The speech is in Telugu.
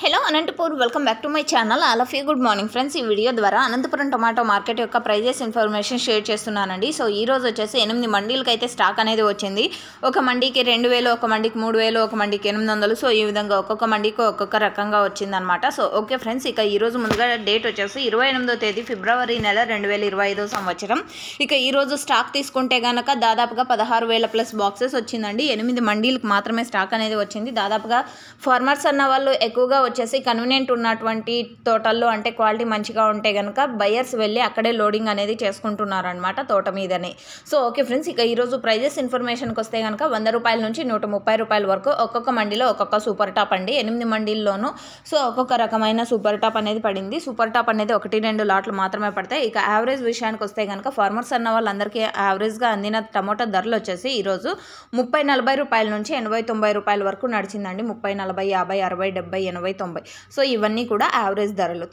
Hello Anantapur welcome back to my channel. All of you good morning friends. ఈ వీడియో ద్వారా అనంతపురం టొమాటో మార్కెట్ యొక్క ప్రైజెస్ ఇన్ఫర్మేషన్ షేర్ చేస్తున్నానండి. సో ఈ రోజు వచ్చేసి 8 మండీలకు అయితే స్టాక్ అనేది వచ్చింది. ఒక మండీకి 2000, ఒక మండీకి 3000, ఒక మండీకి 800. సో ఈ విధంగా ఒక్కొక్క మండీకి ఒక్కొక్క రకంగా వచ్చిందనమాట. సో ఓకే ఫ్రెండ్స్, ఇక ఈ రోజు ముందుగా డేట్ వచ్చేసి 28వ తేదీ ఫిబ్రవరి నెల 2025 సంవత్సరం. ఇక ఈ రోజు స్టాక్ తీసుకుంటే కనుక దాదాపుగా 16,000 ప్లస్ బాక్సెస్ వచ్చిందండి. 8 మండీలకు మాత్రమే స్టాక్ అనేది వచ్చింది. దాదాపుగా ఫార్మర్స్ అన్న వాళ్ళు ఎక్కువగా వచ్చేసి కన్వీనియంట్ ఉన్నటువంటి తోటల్లో అంటే క్వాలిటీ మంచిగా ఉంటే కనుక బయర్స్ వెళ్ళి అక్కడే లోడింగ్ అనేది చేసుకుంటున్నారు అనమాట తోట మీదనే. సో ఓకే ఫ్రెండ్స్, ఇక ఈరోజు ప్రైజెస్ ఇన్ఫర్మేషన్కి వస్తే కనుక 100 రూపాయల నుంచి 130 రూపాయల వరకు ఒక్కొక్క మండీలో ఒక్కొక్క సూపర్ టాప్ అండి. 8 మండీల్లోనూ సో ఒక్కొక్క రకమైన సూపర్ టాప్ అనేది పడింది. సూపర్ టాప్ అనేది 1-2 లాట్లు మాత్రమే పడతాయి. ఇక యావరేజ్ విషయానికి వస్తే కనుక ఫార్మర్స్ అన్న వాళ్ళందరికీ యావరేజ్గా అందిన టమోటా ధరలు వచ్చేసి ఈరోజు 30-40 రూపాయల నుంచి 80-90 రూపాయల వరకు నడిచిందండి. 30, 40, 50, 60, 70, 80, 90. సో ఇవన్నీ కూడా యావరేజ్ ధరలు.